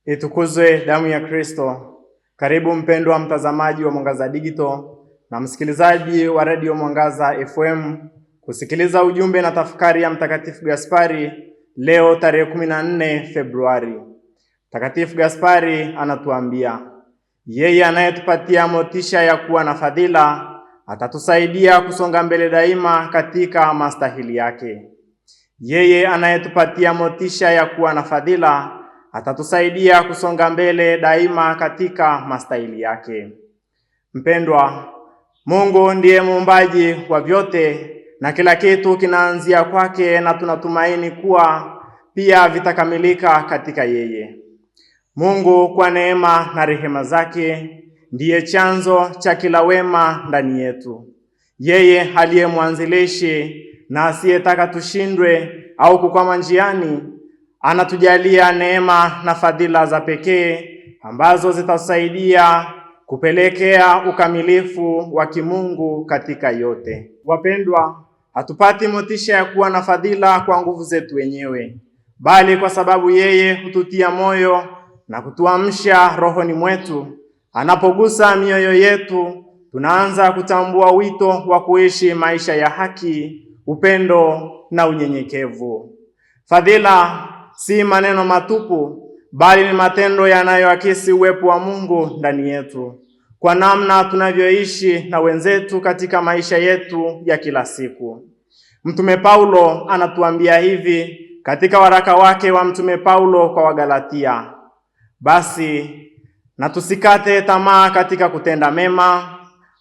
Itukuzwe damu ya Kristo! Karibu mpendwa mtazamaji wa Mwangaza Digital na msikilizaji wa Radio Mwangaza FM kusikiliza ujumbe na tafakari ya Mtakatifu Gaspari leo tarehe 14 Februari. Mtakatifu Gaspari anatuambia, yeye anayetupatia motisha ya kuwa na fadhila atatusaidia kusonga mbele daima katika mastahili yake. Yeye anayetupatia motisha ya kuwa na fadhila atatusaidia kusonga mbele daima katika mastahili yake. Mpendwa, Mungu ndiye muumbaji wa vyote na kila kitu kinaanzia kwake, na tunatumaini kuwa pia vitakamilika katika yeye. Mungu kwa neema na rehema zake ndiye chanzo cha kila wema ndani yetu. Yeye aliye mwanzilishi na asiyetaka tushindwe au kukwama njiani, anatujalia neema na fadhila za pekee ambazo zitasaidia kupelekea ukamilifu wa kimungu katika yote. Wapendwa, hatupati motisha ya kuwa na fadhila kwa nguvu zetu wenyewe, bali kwa sababu yeye hututia moyo na kutuamsha rohoni mwetu. Anapogusa mioyo yetu, tunaanza kutambua wito wa kuishi maisha ya haki, upendo na unyenyekevu. Fadhila si maneno matupu, bali ni matendo yanayoakisi uwepo wa Mungu ndani yetu, kwa namna tunavyoishi na wenzetu katika maisha yetu ya kila siku. Mtume Paulo anatuambia hivi katika waraka wake wa Mtume Paulo kwa Wagalatia: basi na tusikate tamaa katika kutenda mema,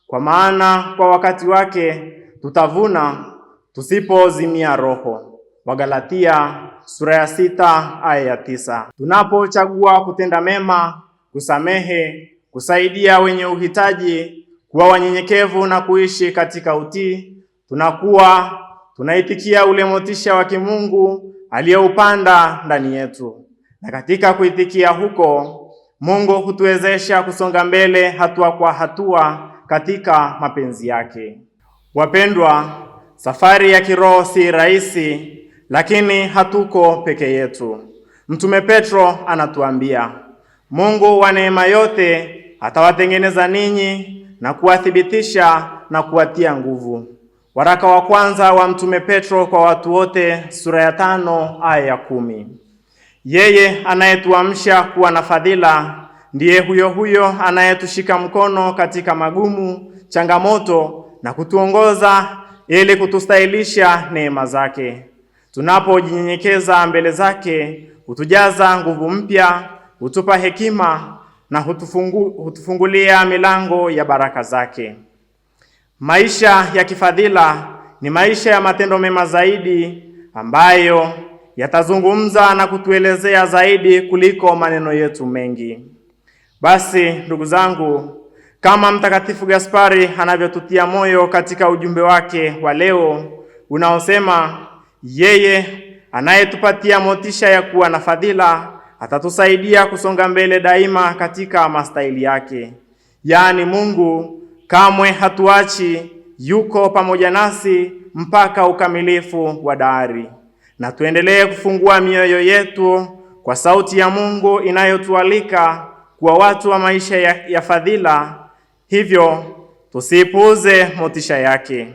kwa maana kwa wakati wake tutavuna tusipozimia roho. Wagalatia sura ya 6 aya ya 9. Tunapochagua kutenda mema, kusamehe, kusaidia wenye uhitaji, kuwa wanyenyekevu na kuishi katika utii, tunaitikia ule motisha wa kimungu aliyeupanda ndani yetu. Na katika kuitikia huko, Mungu hutuwezesha kusonga mbele hatua kwa hatua katika mapenzi yake. Wapendwa, safari ya kiroho si rahisi, lakini hatuko peke yetu. Mtume Petro anatuambia, Mungu wa neema yote atawatengeneza ninyi na kuwathibitisha na kuwatia nguvu. Waraka wa kwanza wa Mtume Petro kwa watu wote sura ya 5 aya ya 10. Yeye anayetuamsha kuwa na fadhila ndiye huyo anayetushika mkono katika magumu, changamoto na kutuongoza ili kutustahilisha neema zake. Tunapojinyenyekeza mbele zake, hutujaza nguvu mpya, hutupa hekima na hutufungulia milango ya baraka zake. Maisha ya kifadhila ni maisha ya matendo mema zaidi, ambayo yatazungumza na kutuelezea zaidi kuliko maneno yetu mengi. Basi ndugu zangu, kama Mtakatifu Gaspari anavyotutia moyo katika ujumbe wake wa leo unaosema, yeye anayetupatia motisha ya kuwa na fadhila atatusaidia kusonga mbele daima katika mastahili yake. Yaani Mungu kamwe hatuachi, yuko pamoja nasi mpaka ukamilifu wa dahari. Na tuendelee kufungua mioyo yetu kwa sauti ya Mungu inayotualika kuwa watu wa maisha ya fadhila. Hivyo tusipuuze motisha yake,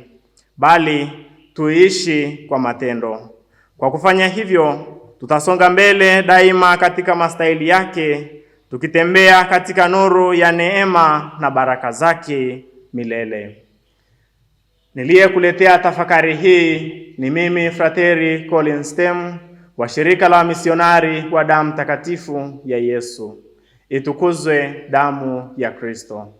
bali tuishi kwa matendo. Kwa kufanya hivyo, tutasonga mbele daima katika mastahili yake, tukitembea katika nuru ya neema na baraka zake milele. Niliyekuletea tafakari hii ni mimi Frateri Colin Stem wa shirika la wamisionari wa damu takatifu ya Yesu. Itukuzwe damu ya Kristo!